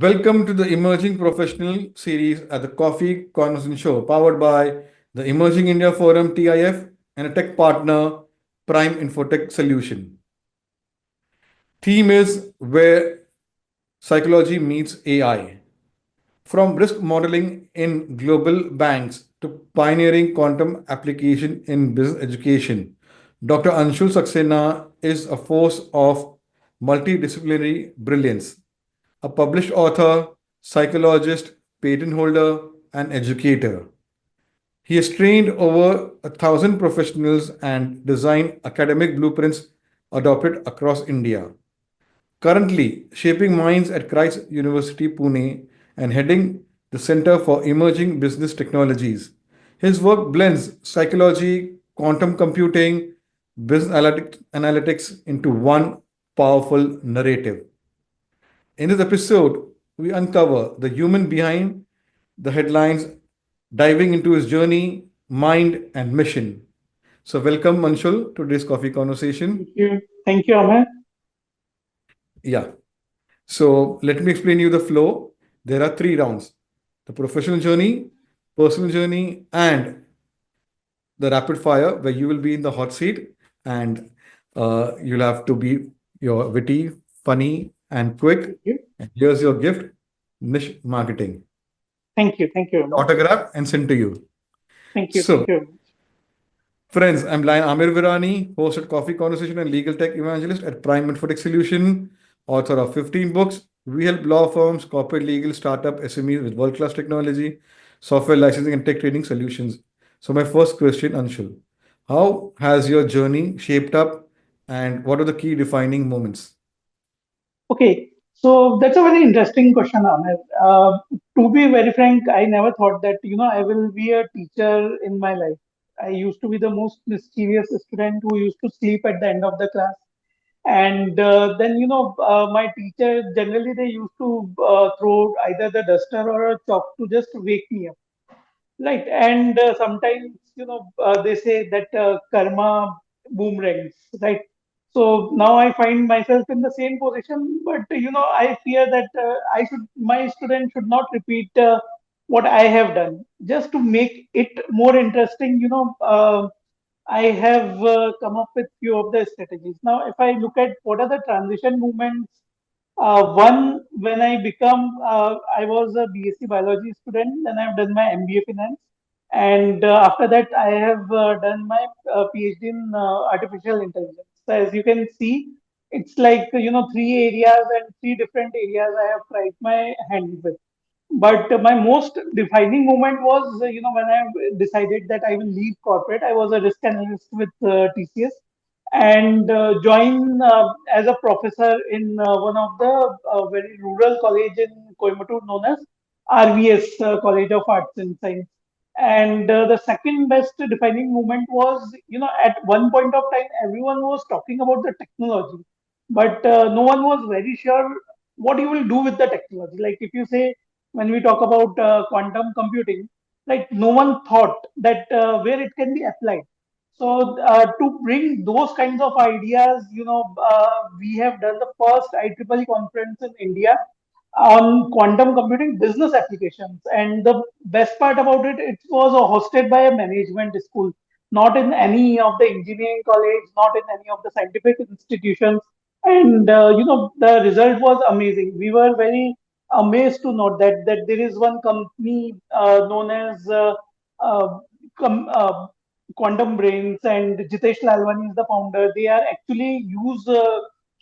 Welcome to the Emerging Professional series at the Coffee Conversation Show, powered by the Emerging India Forum TIF and a tech partner, Prime Infotech Solution. Theme is where psychology meets AI. From risk modeling in global banks to pioneering quantum application in business education, Dr. Anshul Saxena is a force of multidisciplinary brilliance. A published author, psychologist, patent holder, and educator. He has trained over 1,000 professionals and designed academic blueprints adopted across India. Currently, shaping minds at Christ University, Pune, and heading the Center for Emerging Business Technologies. His work blends psychology, quantum computing, business analytics into one powerful narrative. In this episode, we uncover the human behind the headlines, diving into his journey, mind, and mission. So, welcome, Manshul, to today's coffee conversation. Thank you. Thank you, Amar. Yeah. So, let me explain you the flow. There are three rounds: the professional journey, personal journey, and the rapid fire, where you will be in the hot seat and you'll have to be your witty, funny, and quick. Thank you. And here's your gift: niche marketing. Thank you. Thank you very much. Autograph and sent to you. Thank you. Thank So, you very much. friends, I'm Lion Amir Virani, host at Coffee Conversation and legal tech evangelist at Prime Infotech Solution, author of 15 books. We help law firms, corporate legal, startup, SMEs with world-class technology, software licensing, and tech training solutions. So, my first question, Anshul, how has your journey shaped up, and what are the key defining moments? Okay. So that's a very interesting question, Amir. To be very frank, I never thought that, I will be a teacher in my life. I used to be the most mischievous student who used to sleep at the end of the class. And then, my teacher, generally, they used to throw either the duster or a chalk to just wake me up. Right, and sometimes they say that karma boomerangs, right? So now I find myself in the same position, but I fear that my students should not repeat what I have done. Just to make it more interesting, I have come up with few of the strategies. Now, if I look at what are the transition movements, when I was a BSc biology student, then I've done my MBA finance, and after that, I have done my PhD in artificial intelligence. So as you can see, it's like three areas and three different areas I have tried my hand with. But my most defining moment was, when I decided that I will leave corporate. I was a risk analyst with TCS and join as a professor in one of the very rural college in Coimbatore known as RVS College of Arts and Science. And the second best defining moment was, at one point of time, everyone was talking about the technology, but no one was very sure what you will do with the technology. Like if you say, when we talk about quantum computing, like no one thought that where it can be applied. So to bring those kinds of ideas, we have done the first IEEE conference in India on quantum computing business applications. And the best part about it, it was hosted by a management school, not in any of the engineering college, not in any of the scientific institutions. And the result was amazing. We were very amazed to note that there is one company known as com, Quantum Brains, and Jitesh Lalwani is the founder. They are actually use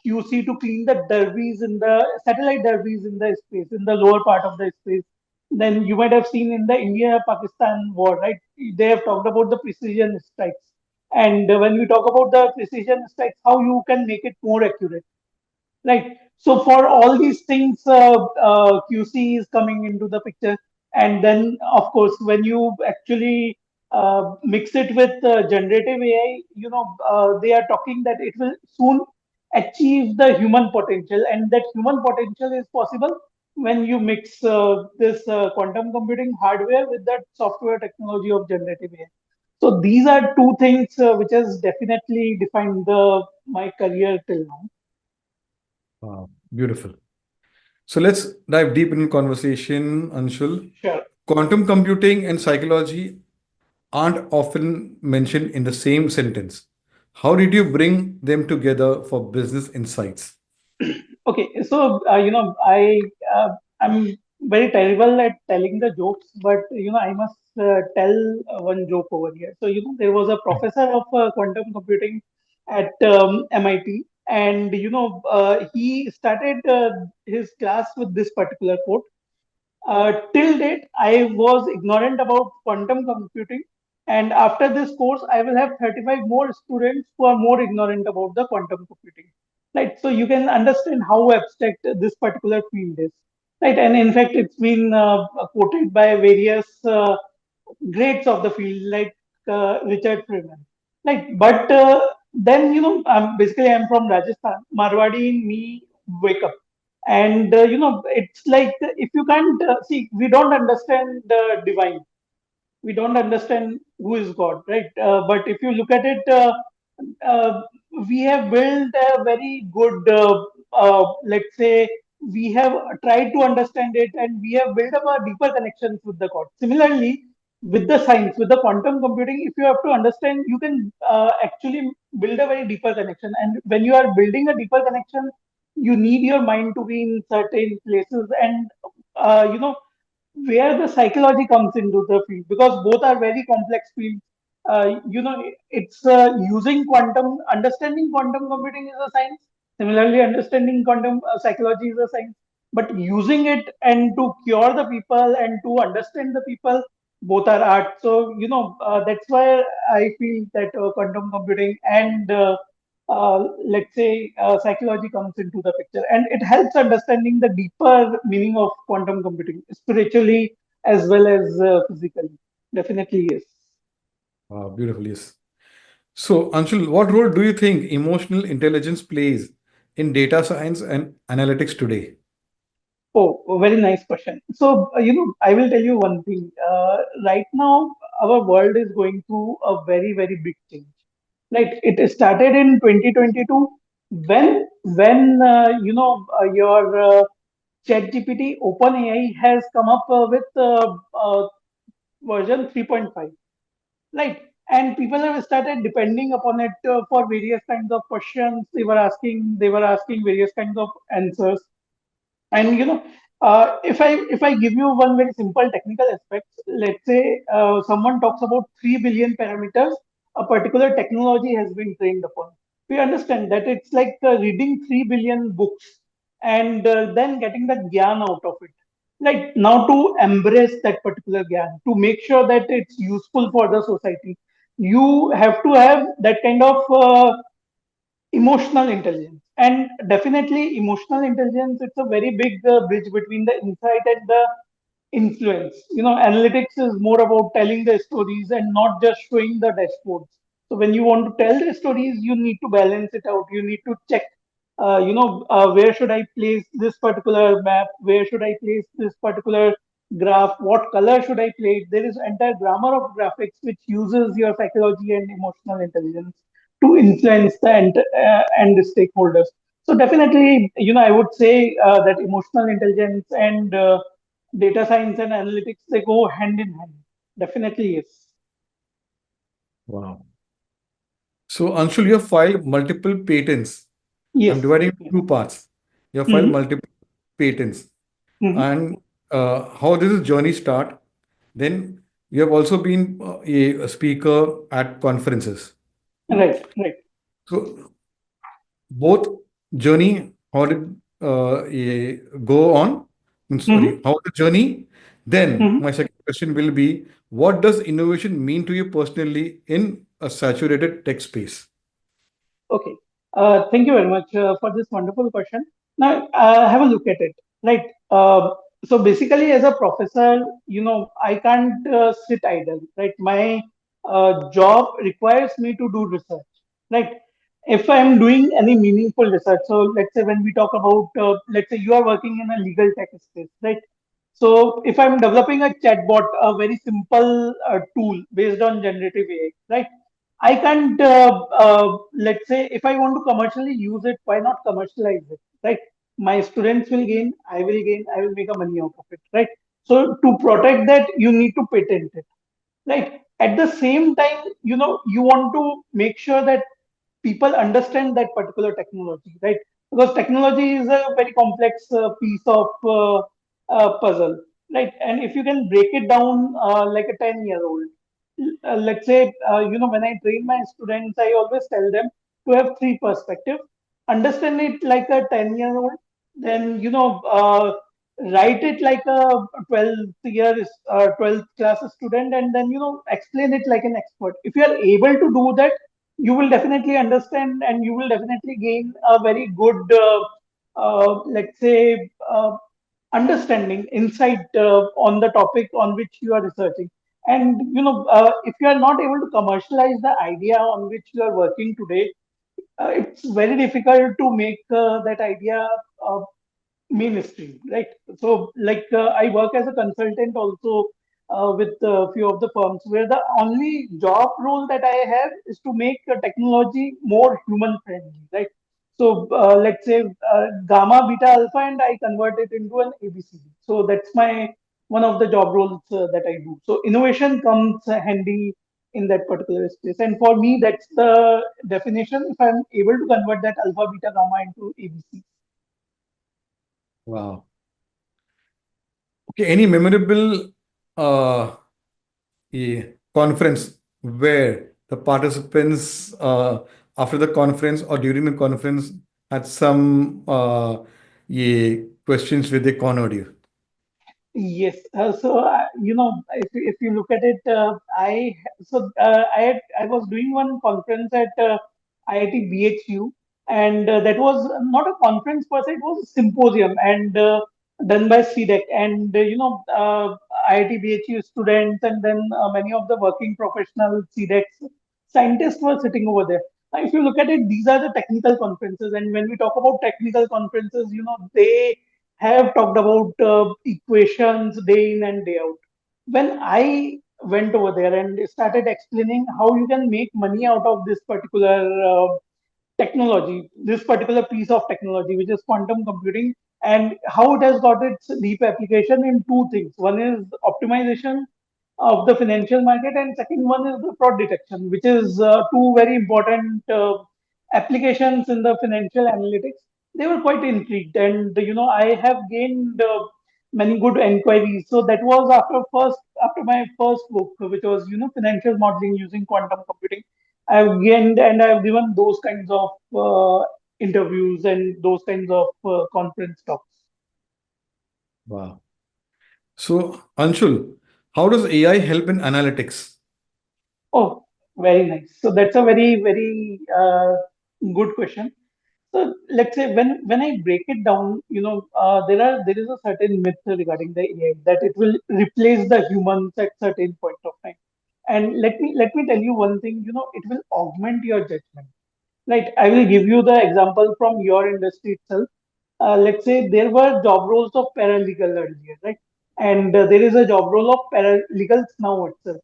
QC to clean the derbies in the satellite derbies in the space, in the lower part of the space. Then you might have seen in the India-Pakistan war, right? They have talked about the precision strikes. And when we talk about the precision strikes, how you can make it more accurate. Right. So for all these things, QC is coming into the picture, and then of course when you actually mix it with generative AI, they are talking that it will soon achieve the human potential, and that human potential is possible when you mix this quantum computing hardware with that software technology of generative AI. So these are two things which has definitely defined the my career till now. Wow, beautiful. So let's dive deep in conversation, Anshul. Sure. Quantum computing and psychology aren't often mentioned in the same sentence. How did you bring them together for business insights? Okay, so uh, I'm very terrible at telling the jokes, but I must tell one joke over here. So there was a professor of quantum computing at MIT, and he started his class with this particular quote. Till date, I was ignorant about quantum computing, and after this course, I will have 35 more students who are more ignorant about the quantum computing. Right, so you can understand how abstract this particular field is. Right, and in fact, it's been quoted by various greats of the field, like Richard Freeman. Like, but then basically I'm from Rajasthan. Marwadi in me wake up, and it's like if you can't see, we don't understand the divine, we don't understand who is God, right? But if you look at it, uh, we have built a very good, let's say, we have tried to understand it, and we have built up a deeper connections with the God. Similarly, with the science, with the quantum computing, if you have to understand, you can actually build a very deeper connection. And when you are building a deeper connection, you need your mind to be in certain places, and where the psychology comes into the field, because both are very complex fields. It's using quantum, understanding quantum computing is a science. Similarly, understanding quantum psychology is a science. But using it and to cure the people and to understand the people, both are art. So that's why I feel that quantum computing and let's say psychology comes into the picture, and it helps understanding the deeper meaning of quantum computing spiritually as well as physically. Definitely, yes. Beautiful, yes. So, Anshul, what role do you think emotional intelligence plays in data science and analytics today? Oh, a very nice question. So, I will tell you one thing. Right now, our world is going through a very, very big change. Like it started in 2022 when your ChatGPT OpenAI has come up with version 3.5, right? And people have started depending upon it for various kinds of questions. They were asking various kinds of answers. And if I give you one very simple technical aspect, let's say someone talks about 3 billion parameters a particular technology has been trained upon. We understand that it's like reading 3 billion books and then getting the gyan out of it. Like now to embrace that particular gyan, to make sure that it's useful for the society, you have to have that kind of emotional intelligence. And definitely emotional intelligence, it's a very big bridge between the insight and the influence. Analytics is more about telling the stories and not just showing the dashboards. So when you want to tell the stories, you need to balance it out. You need to check, where should I place this particular map? Where should I place this particular graph? What color should I play? There is entire grammar of graphics which uses your psychology and emotional intelligence to influence the and the stakeholders. So definitely, I would say that emotional intelligence and data science and analytics, they go hand in hand. Definitely, yes. Wow. So, Anshul, you have filed multiple patents. I'm Yes. dividing it Yes. into two parts. You have filed Hmm. multiple patents, Hmm. and how does this journey start? Then you have also been a speaker at conferences. Right. Right. So, both journey, how did go on? Sorry, Hmm. how the journey? Then Hmm. my second question will be, what does innovation mean to you personally in a saturated tech space? Okay. Thank you very much for this wonderful question. Now, have a look at it. Right. So basically, as a professor, I can't sit idle. Right. My job requires me to do research. Right. If I'm doing any meaningful research, so let's say when we talk about, let's say you are working in a legal tech space, right? So if I'm developing a chatbot, a very simple tool based on generative AI, right? I can't, let's say, if I want to commercially use it, why not commercialize it, right? my students will gain, I will gain, I will make a money out of it, right? So to protect that, you need to patent it, right? At the same time, you want to make sure that people understand that particular technology, right? Because technology is a very complex piece of puzzle, right? And if you can break it down like a 10-year-old, let's say, when I train my students, I always tell them to have three perspectives. Understand it like a 10-year-old, then, write it like a 12th class student, and then, explain it like an expert. If you are able to do that, you will definitely understand and you will definitely gain a very good, let's say, understanding, insight on the topic on which you are researching. And, if you are not able to commercialize the idea on which you are working today, it's very difficult to make that idea uh, mainstream, right? So, like, I work as a consultant also with a few of the firms where the only job role that I have is to make technology more human friendly, right? So, let's say gamma, beta, alpha, and I convert it into an ABCD. So that's my one of the job roles that I do. So innovation comes handy in that particular space, and for me, that's the definition. If I'm able to convert that alpha, beta, gamma into ABC. Wow. Okay, any memorable uh, conference where the participants after the conference or during the conference had some questions with the cornered you? Yes. So if you look at it, I was doing one conference at IIT BHU, and that was not a conference per se; it was a symposium and done by CDEC, and IIT BHU students, and then many of the working professional CDECs scientists were sitting over there. Now, if you look at it, these are the technical conferences, and when we talk about technical conferences, they have talked about equations day in and day out. When I went over there and started explaining how you can make money out of this particular technology, this particular piece of technology, which is quantum computing, and how it has got its deep application in two things. One is optimization of the financial market, and second one is the fraud detection, which is two very important applications in the financial analytics. They were quite intrigued, and I have gained many good inquiries. So that was after my first book, which was financial modeling using quantum computing. I've gained and I've given those kinds of interviews and those kinds of conference talks. Wow. So, Anshul, how does AI help in analytics? Oh, very nice. So that's a very, very good question. So let's say when I break it down, there is a certain myth regarding the AI that it will replace the humans at certain point of time. And let me tell you one thing. It will augment your judgment. Right. I will give you the example from your industry itself. Let's say there were job roles of paralegal earlier, right? And there is a job role of paralegals now itself.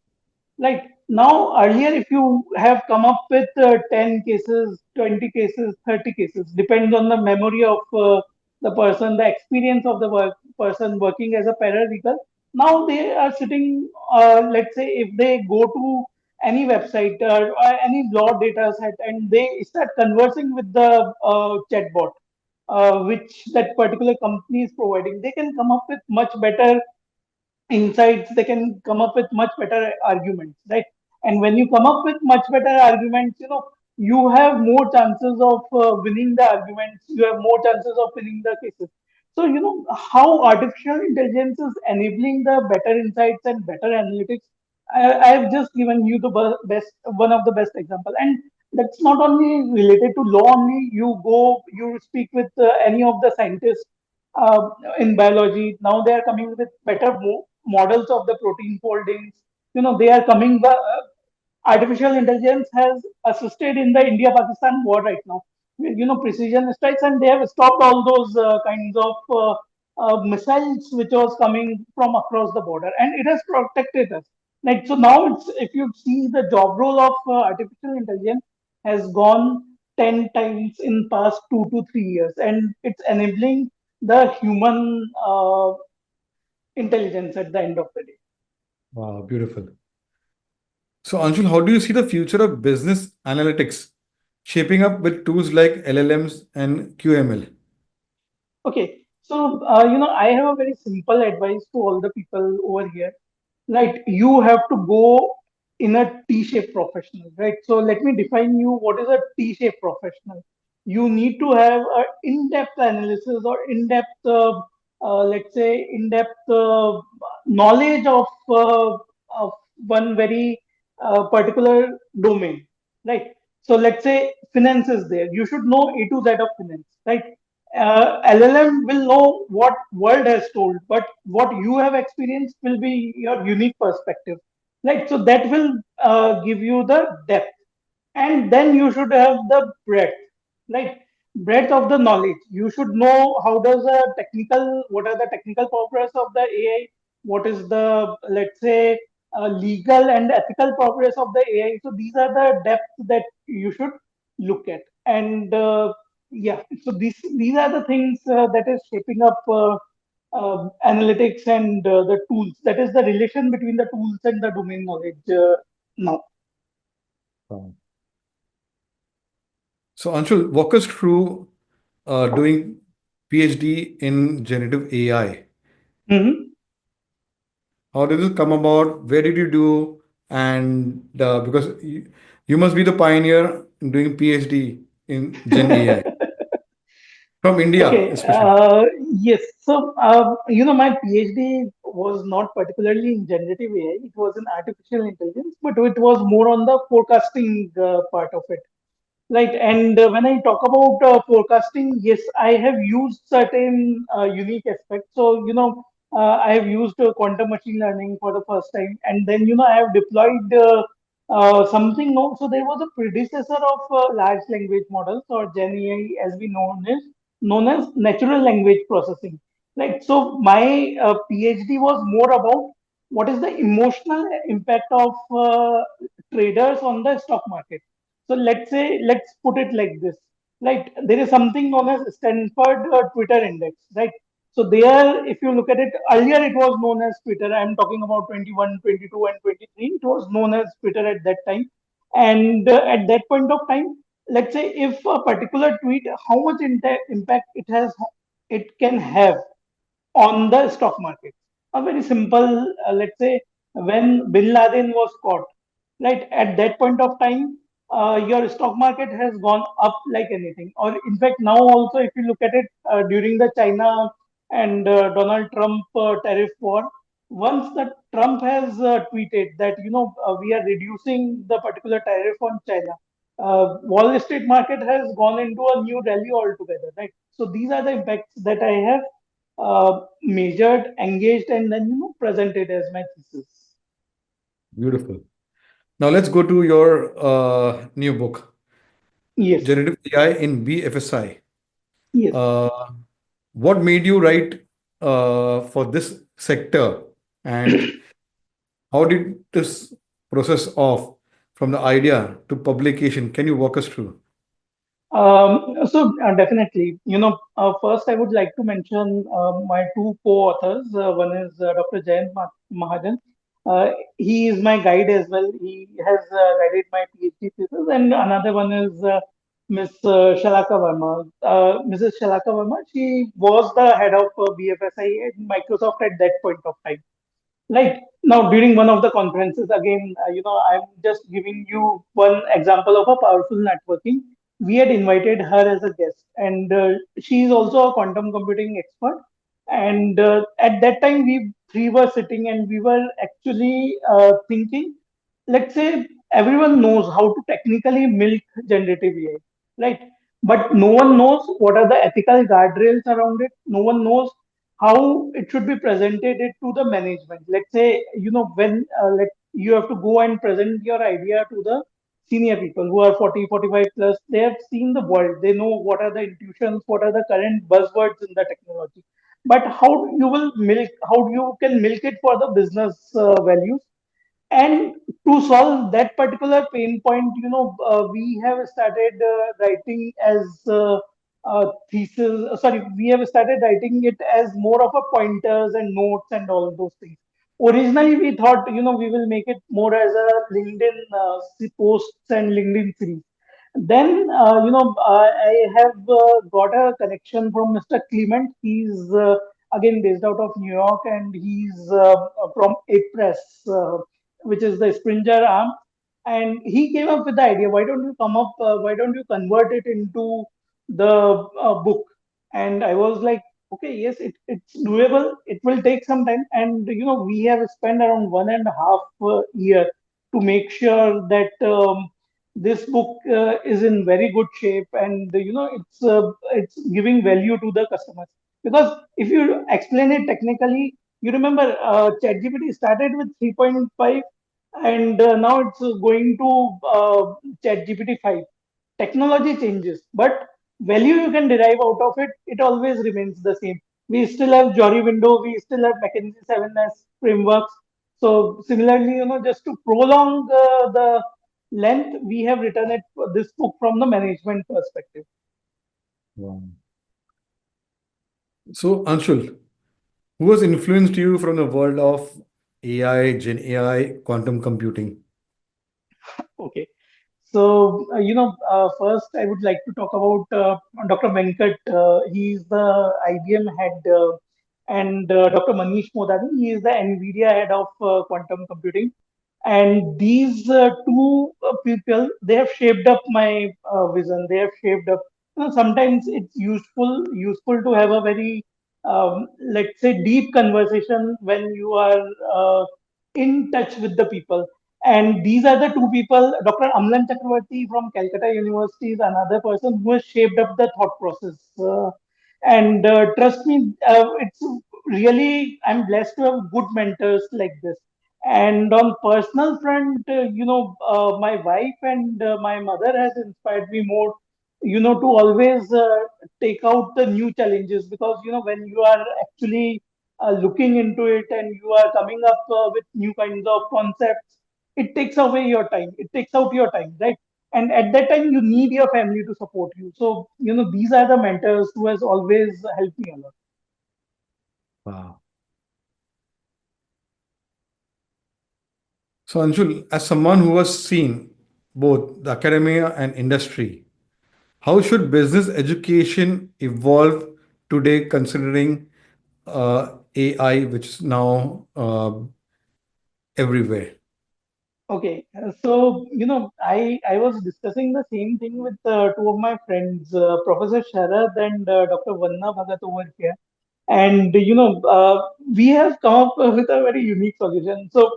Like now, earlier, if you have come up with 10 cases, 20 cases, 30 cases, depends on the memory of the person, the experience of the person working as a paralegal. Now they are sitting, let's say, if they go to any website or any law data set and they start conversing with the chatbot, which that particular company is providing, they can come up with much better insights. They can come up with much better arguments, right? And when you come up with much better arguments, you have more chances of winning the arguments. You have more chances of winning the cases. So how artificial intelligence is enabling the better insights and better analytics. I have just given you the best one of the best example, and that's not only related to law only. You speak with any of the scientists uh, in biology. Now they are coming with better models of the protein foldings. They are coming. Artificial intelligence has assisted in the India-Pakistan war right now. Precision strikes, and they have stopped all those kinds of missiles which was coming from across the border, and it has protected us. Like so now, if you see the job role of artificial intelligence has gone 10 times in past 2 to 3 years, and it's enabling the human intelligence at the end of the day. Wow, beautiful. So, Anshul, how do you see the future of business analytics shaping up with tools like LLMs and QML? Okay, so I have a very simple advice to all the people over here. Right, you have to go in a T-shaped professional, right? So let me define you what is a T-shaped professional. You need to have a in-depth analysis or in-depth, let's say, in-depth knowledge of one very particular domain, right? So let's say finance is there. You should know A to Z of finance, right? LLM will know what world has told, but what you have experienced will be your unique perspective, right? So that will give you the depth, and then you should have the breadth, right? Breadth of the knowledge. You should know how does a technical, what are the technical progress of the AI, what is the, let's say, legal and ethical progress of the AI. So these are the depths that you should look at, and yeah, so these are the things that is shaping up analytics and the tools. That is the relation between the tools and the domain knowledge now. Wow. So, Anshul, walk us through doing PhD in generative AI. Mhm. How did this come about? Where did you do? And because you must be the pioneer in doing PhD in Gen AI from India, Okay, especially. yes. So, my PhD was not particularly in generative AI. It was in artificial intelligence, but it was more on the forecasting part of it. Right. And when I talk about forecasting, yes, I have used certain unique aspects. So, I have used quantum machine learning for the first time. And then, I have deployed something. No, so there was a predecessor of large language models, or Gen AI as we known as natural language processing. Right. So my PhD was more about what is the emotional impact of traders on the stock market. So let's put it like this. Right, there is something known as Stanford Twitter Index, right? So there, if you look at it, earlier it was known as Twitter. I'm talking about 21, 22, and 23. It was known as Twitter at that time. And at that point of time, let's say if a particular tweet, how much impact it can have on the stock market. A very simple, let's say, when Bin Laden was caught, right, at that point of time, your stock market has gone up like anything. Or in fact, now also, if you look at it during the China and Donald Trump tariff war, once the Trump has tweeted that we are reducing the particular tariff on China, Wall Street market has gone into a new rally altogether, right? So these are the impacts that I have measured, engaged, and then presented as my thesis. Beautiful. Now let's go to your new book, Yes, Generative AI in BFSI. yes. Uh, what made you write for this sector, and how did this process of from the idea to publication? Can you walk us through? So definitely, first I would like to mention my two co-authors. One is Dr. Jayant Mahajan. He is my guide as well. He has guided my PhD thesis, and another one is Miss Shalaka Verma. Mrs. Shalaka Verma, she was the head of BFSI at Microsoft at that point of time. Right now, during one of the conferences, again, I'm just giving you one example of a powerful networking. We had invited her as a guest, and she is also a quantum computing expert. And at that time, we three were sitting and we were actually thinking, let's say everyone knows how to technically milk generative AI, right? But no one knows what are the ethical guardrails around it. No one knows how it should be presented it to the management. Let's say, when you have to go and present your idea to the senior people who are 40, 45 plus, they have seen the world. They know what are the intuitions, what are the current buzzwords in the technology. But how you can milk it for the business values? And to solve that particular pain point, we have started writing as thesis. Sorry, we have started writing it as more of a pointers and notes and all those things. Originally, we thought, we will make it more as a LinkedIn posts and LinkedIn series. Then, I have got a connection from Mr. Clement. He's again based out of New York, and he's from Apress, which is the Springer arm. And he came up with the idea, why don't you convert it into the book? And I was like, okay, yes, it's doable. It will take some time. And, we have spent around 1.5 year to make sure that this book is in very good shape, and it's giving value to the customers. Because if you explain it technically, you remember ChatGPT started with 3.5, and now it's going to ChatGPT 5. Technology changes, but value you can derive out of it, it always remains the same. We still have Jory window, we still have McKinsey 7S frameworks. So similarly, just to prolong the length, we have written this book from the management perspective. Wow. So, Anshul, who has influenced you from the world of AI, Gen AI, quantum computing? Okay. So, first I would like to talk about Dr. Venkat. He is the IBM head, and Dr. Manish Modani, he is the NVIDIA head of quantum computing. And these two people, they have shaped up my vision. They have shaped up. Sometimes it's useful to have a very, let's say, deep conversation when you are in touch with the people. And these are the two people. Dr. Amlan Chakravarti from Calcutta University is another person who has shaped up the thought process. And trust me, it's really, I'm blessed to have good mentors like this. And on personal front, my wife and my mother has inspired me more, to always take out the new challenges. Because, when you are actually looking into it and you are coming up with new kinds of concepts, it takes away your time. It takes out your time, right? And at that time, you need your family to support you. So, these are the mentors who has always helped me a lot. Wow. So, Anshul, as someone who has seen both the academia and industry, how should business education evolve today, considering AI, which is now everywhere? Okay, so I was discussing the same thing with two of my friends, Professor Sharad and Dr. Vanna Bhagat over here. And we have come up with a very unique solution. So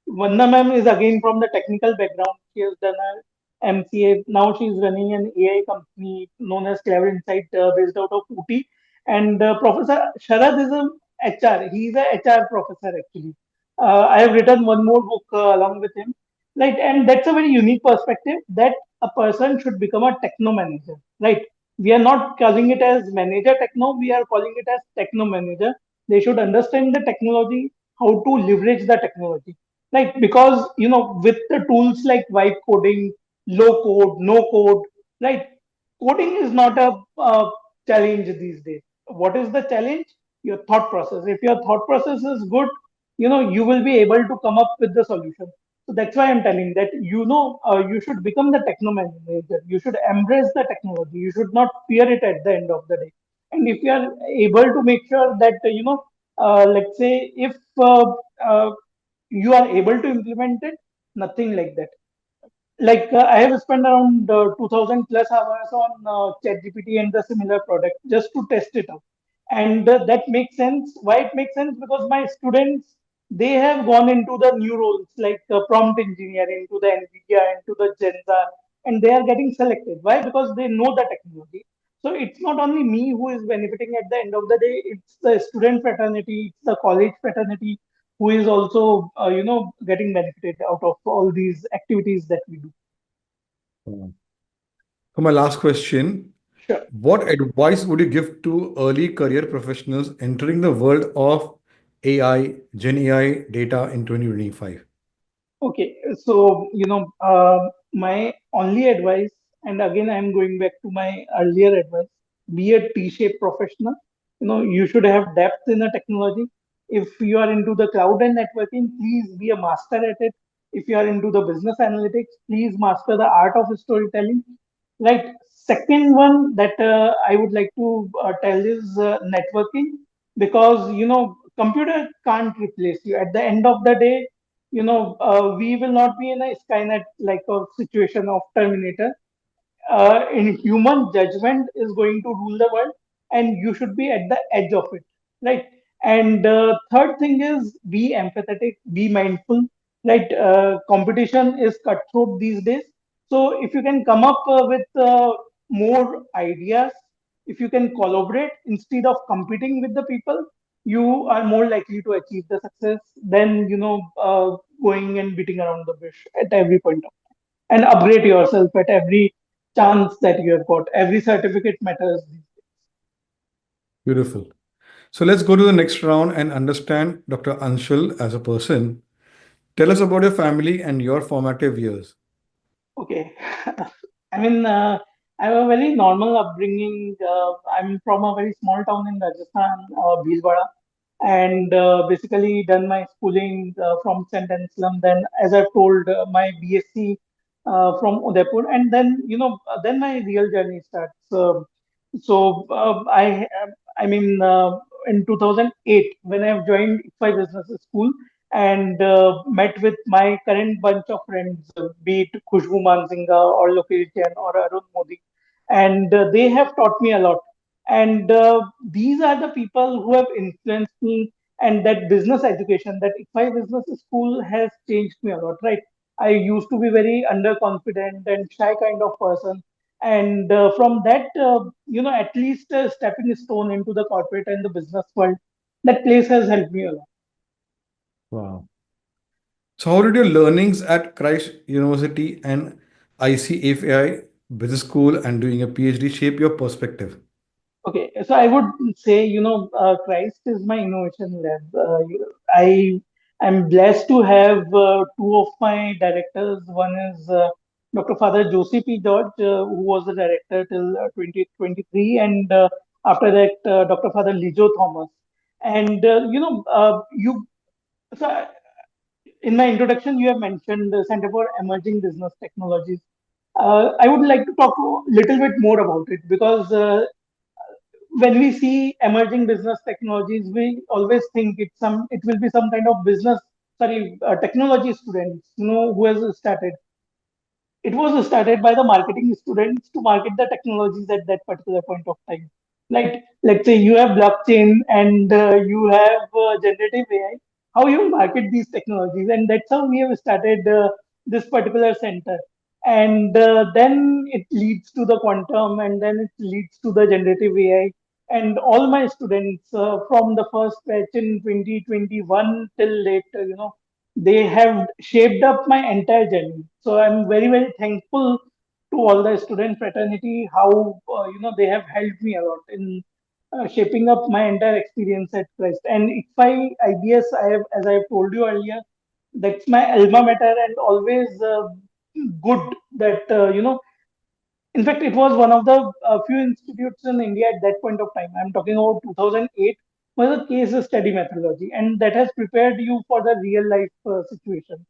Vanna ma'am is again from the technical background. She has done her MCA. Now she's running an AI company known as Clever Insight, based out of Ooty. And Professor Sharad is a HR. He's a HR professor actually. I have written one more book along with him. Right, and that's a very unique perspective that a person should become a techno manager. Right, we are not calling it as manager techno, we are calling it as techno manager. They should understand the technology, how to leverage the technology, right? Because with the tools like vibe coding, low code, no code, right? Coding is not a challenge these days. What is the challenge? Your thought process. If your thought process is good, you will be able to come up with the solution. So that's why I'm telling that, you should become the techno manager. You should embrace the technology. You should not fear it at the end of the day. And if you are able to make sure that, let's say, if uh, you are able to implement it, nothing like that. Like I have spent around 2000 plus hours on ChatGPT and the similar product just to test it out. And that makes sense. Why it makes sense? Because my students, they have gone into the new roles like prompt engineering, to the NVIDIA, into the Genza, and they are getting selected. Why? Because they know the technology. So it's not only me who is benefiting at the end of the day, it's the student fraternity, it's the college fraternity who is also, getting benefited out of all these activities that we do. Uh, So, my last question, Sure. what advice would you give to early career professionals entering the world of AI, Gen AI data in 2025? Okay, so my only advice, and again I'm going back to my earlier advice: be a T-shaped professional. You should have depth in the technology. If you are into the cloud and networking, please be a master at it. If you are into the business analytics, please master the art of storytelling. Right. Second one that I would like to tell is networking, because computer can't replace you. At the end of the day, we will not be in a Skynet like a situation of Terminator. In human judgment is going to rule the world, and you should be at the edge of it, right? And third thing is be empathetic, be mindful, right? Competition is cutthroat these days, so if you can come up with more ideas, if you can collaborate instead of competing with the people, you are more likely to achieve the success than going and beating around the bush at every point of time, and upgrade yourself at every chance that you have got. Every certificate matters these days. Beautiful. So let's go to the next round and understand Dr. Anshul as a person. Tell us about your family and your formative years. Okay. I mean, I have a very normal upbringing. I'm from a very small town in Rajasthan, Bhilwara, and basically done my schooling from St. Anselm. Then, as I've told, my BSc from Udaipur, and then then my real journey starts. I mean, in 2008, when I've joined IFI Business School and met with my current bunch of friends, be it Khushbu Mansinga or Lokesh Jain or Arun Modi, and they have taught me a lot. And these are the people who have influenced me, and that business education, that IFI Business School has changed me a lot, right? I used to be very underconfident and shy kind of person, and from that, at least a stepping stone into the corporate and the business world, that place has helped me a lot. Wow. So, how did your learnings at Christ University and ICFAI Business School and doing a PhD shape your perspective? Okay, so I would say, Christ is my innovation lab. I am blessed to have two of my directors. One is Dr. Father Josie P. George, who was the director till 2023, and after that, Dr. Father Lijo Thomas. And so in my introduction, you have mentioned the Center for Emerging Business Technologies. I would like to talk a little bit more about it, because when we see emerging business technologies, we always think it will be some kind of business, sorry, technology students, who has started. It was started by the marketing students to market the technologies at that particular point of time. Like, let's say you have blockchain and you have generative AI. How you market these technologies, and that's how we have started this particular center. And then it leads to the quantum, and then it leads to the generative AI. And all my students from the first batch in 2021 till later, they have shaped up my entire journey. So I'm very, very thankful to all the student fraternity, how they have helped me a lot in shaping up my entire experience at Christ. And if IBS, as I have told you earlier, that's my alma mater, and always good that in fact, it was one of the few institutes in India at that point of time. I'm talking about 2008, was a case study methodology, and that has prepared you for the real life situation.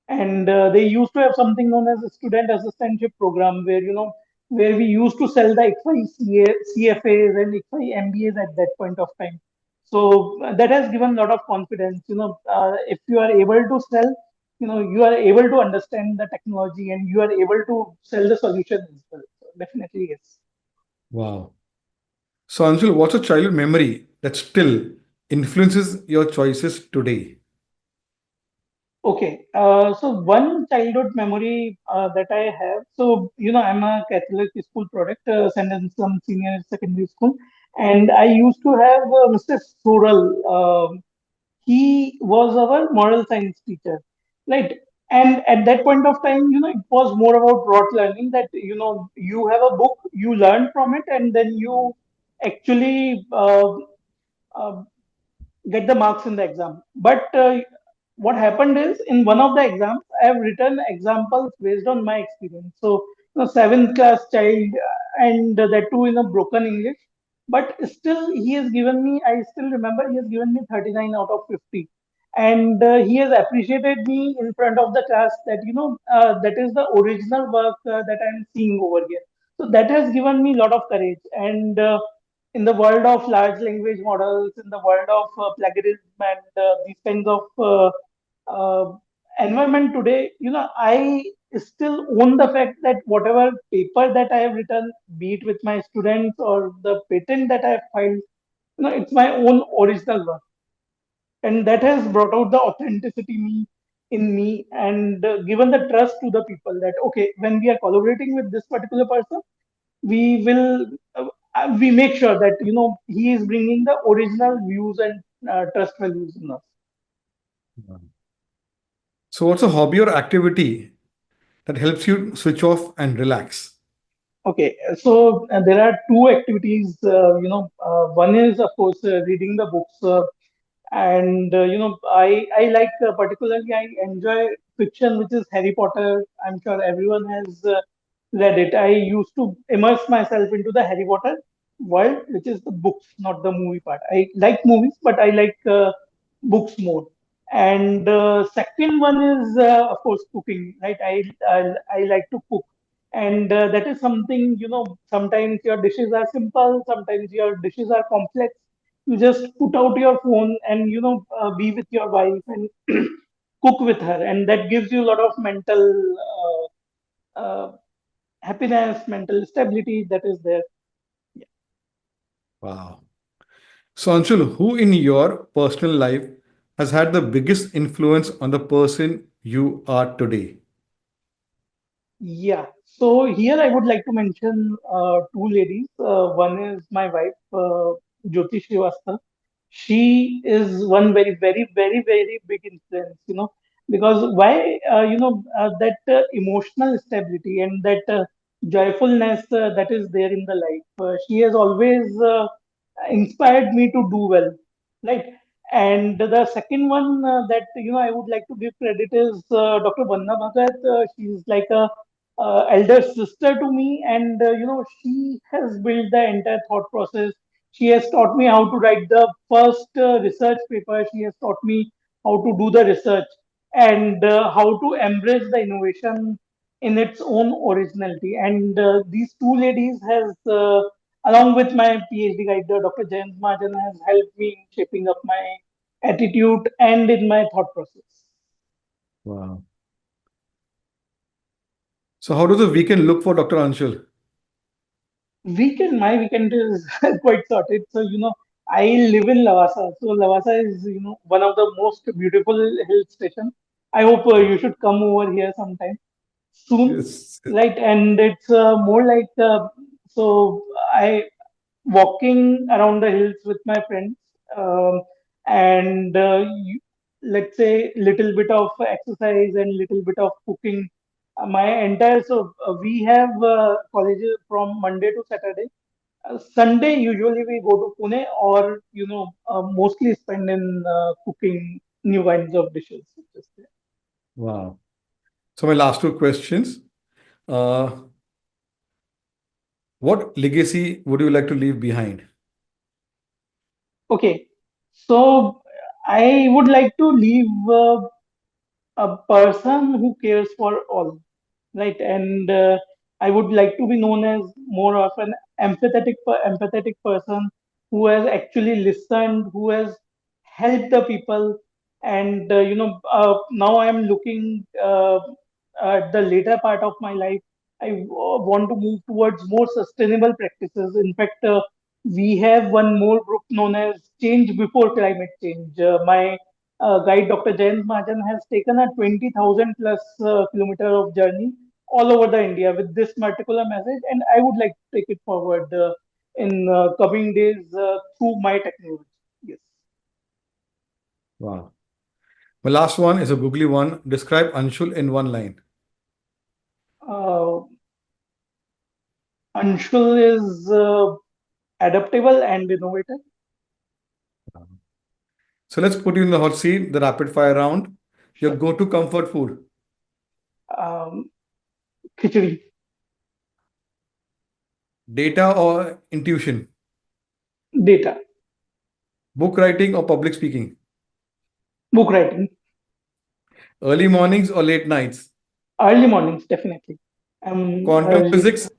And they used to have something known as a student assistantship program, where where we used to sell the ICFA, CFAs and ICFA MBAs at that point of time. So that has given a lot of confidence. If you are able to sell, you are able to understand the technology, and you are able to sell the solution as well. So definitely yes. Wow. So, Anshul, what's a childhood memory that still influences your choices today? Okay, so one childhood memory that I have. So, I'm a Catholic school product, St. Anselm Senior Secondary School, and I used to have Mr. Soral. He was our moral science teacher, right? And at that point of time, it was more about rote learning, that, you have a book, you learn from it, and then you actually uh, get the marks in the exam. But what happened is in one of the exams, I have written examples based on my experience. So, seventh class child, and that too in a broken English. But still, he has given me, I still remember, he has given me 39 out of 50. And he has appreciated me in front of the class that, that is the original work that I'm seeing over here. So that has given me a lot of courage. And in the world of large language models, in the world of plagiarism and these kinds of uh, environment today, I still own the fact that whatever paper that I have written, be it with my students or the patent that I have filed, it's my own original work, and that has brought out the authenticity in me and given the trust to the people that okay, when we are collaborating with this particular person, we will we make sure that he is bringing the original views and trust values in us. So, what's a hobby or activity that helps you switch off and relax? Okay, so there are two activities. One is of course reading the books, and I like particularly I enjoy fiction, which is Harry Potter. I'm sure everyone has read it. I used to immerse myself into the Harry Potter world, which is the books, not the movie part. I like movies, but I like books more. And second one is of course cooking. Right, I like to cook, and that is something, sometimes your dishes are simple, sometimes your dishes are complex. You just put out your phone and be with your wife and cook with her, and that gives you a lot of mental uh, happiness, mental stability that is there. Wow. So, Anshul, who in your personal life has had the biggest influence on the person you are today? Yeah. So here I would like to mention two ladies. One is my wife, Jyoti Srivastava. She is one very, very, very, very big influence, because why, that emotional stability and that joyfulness that is there in the life. She has always inspired me to do well, right? And the second one that, I would like to give credit is Dr. Vanna Bhagat. She's like a elder sister to me, and she has built the entire thought process. She has taught me how to write the first research paper. She has taught me how to do the research and how to embrace the innovation in its own originality. And these two ladies has along with my PhD guide, Dr. James Majan, has helped me in shaping up my attitude and in my thought process. Wow. So, how does the weekend look for Dr. Anshul? My weekend is quite sorted. So, I live in Lavasa. So, Lavasa is, one of the most beautiful hill station. I hope you should come over here sometime soon, Yes. right? And it's more like, so I walking around the hills with my friends, and let's say little bit of exercise and little bit of cooking. My entire so we have colleges from Monday to Saturday. Sunday usually we go to Pune or mostly spend in cooking new kinds of dishes. Just there. Wow. So, my last two questions. Uh, what legacy would you like to leave behind? Okay, so I would like to leave a person who cares for all, right? And I would like to be known as more of an empathetic person who has actually listened, who has helped the people. And now I am looking at the later part of my life. I want to move towards more sustainable practices. In fact, we have one more group known as Change Before Climate Change. My guide Dr. Jayant Mahajan has taken a 20,000 plus kilometer of journey all over the India with this particular message, and I would like to take it forward in coming days through my technology. Yes. Wow. My last one is a googly one. Describe Anshul in one line. Uh, Anshul is adaptable and innovative. So let's put you in the hot seat, the rapid fire round. Your Sure. go-to comfort food, Um, Khichdi. data or intuition, Data. book writing or public speaking, Book writing. early mornings or late nights, Early mornings, definitely. quantum Early. physics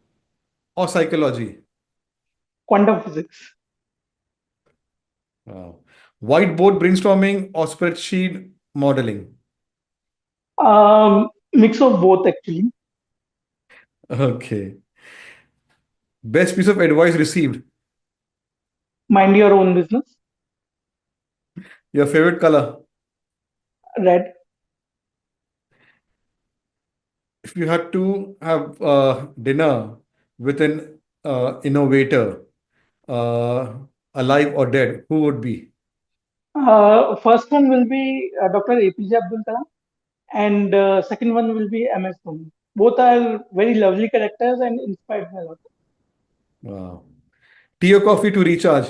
or psychology. Quantum physics. Wow. Whiteboard brainstorming or spreadsheet modeling. Mix of both, actually. Okay. Best piece of advice received. Mind your own business. Your favorite color. Red. If you had to have dinner with an innovator, uh, alive or dead, who would be? First one will be Dr. APJ Abdul Kalam, and second one will be MS Dhoni. Both are very lovely characters and inspired me a lot. Wow. Tea or coffee to recharge.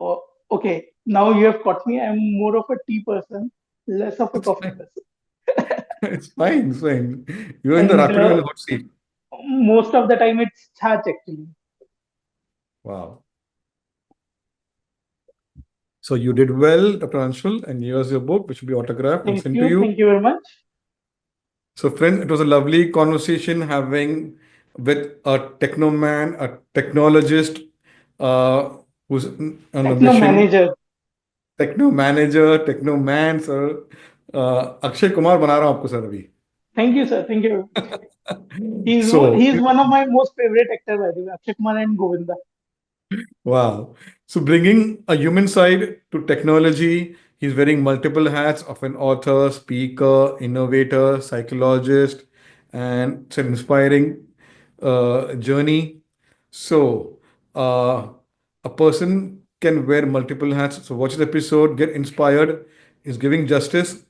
Oh, okay, now you have caught me. I'm more of a tea person, less of a It's coffee fine. person. It's fine. It's fine. You're in the And rapidly on the hot seat. most of the time, it's chach actually. Wow. So you did well, Dr. Anshul, and here's your book, which will be autographed and sent to you. Thank you very much. So, friends, it was a lovely conversation having with a techno man, a technologist uh, who's on a Techno mission, manager. techno manager, techno man, sir. Akshay Kumar बना रहा हूँ आपको sir अभी. Thank you, sir. Thank you very much. So, He's one of my most favorite actors, by the way, Akshay Kumar and Govinda. wow. So bringing a human side to technology, he's wearing multiple hats of an author, speaker, innovator, psychologist, and it's an inspiring journey. So a person can wear multiple hats. So watch the episode, get inspired. He's giving justice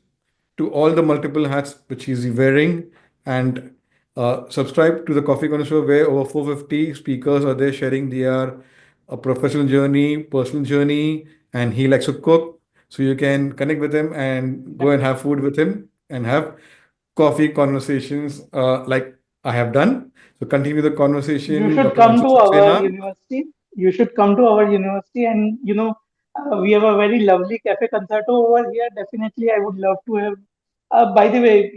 to all the multiple hats which he's wearing, and subscribe to the Coffee Corner Show where over 450 speakers are there sharing their professional journey, personal journey, and he likes to cook. So you can connect with him and go and have food with him and have coffee conversations like I have done. So continue the You conversation, should Dr. come Anshul to our Saxena. university. You should come to our university, and we have a very lovely cafe concerto over here. Definitely, I would love to have. By the way,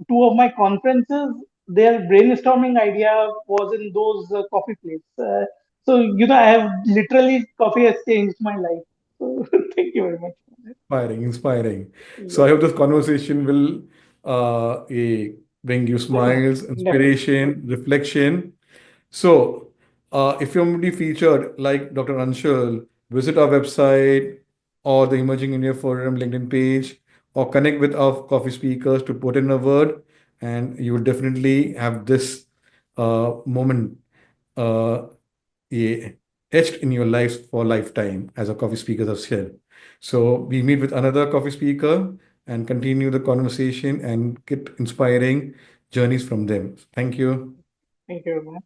two of my conferences, their brainstorming idea was in those coffee plates. I have literally coffee has changed my life. So thank you very much. Inspiring, inspiring. So I Yeah, hope this conversation will bring you smiles, definitely. inspiration, reflection. So, if you want to be featured like Dr. Anshul, visit our website or the Emerging India Forum LinkedIn page or connect with our coffee speakers to put in a word, and you will definitely have this moment uh, eh, etched in your life for lifetime, as our coffee speakers have shared. So, we meet with another coffee speaker and continue the conversation and get inspiring journeys from them. Thank you. Thank you very much.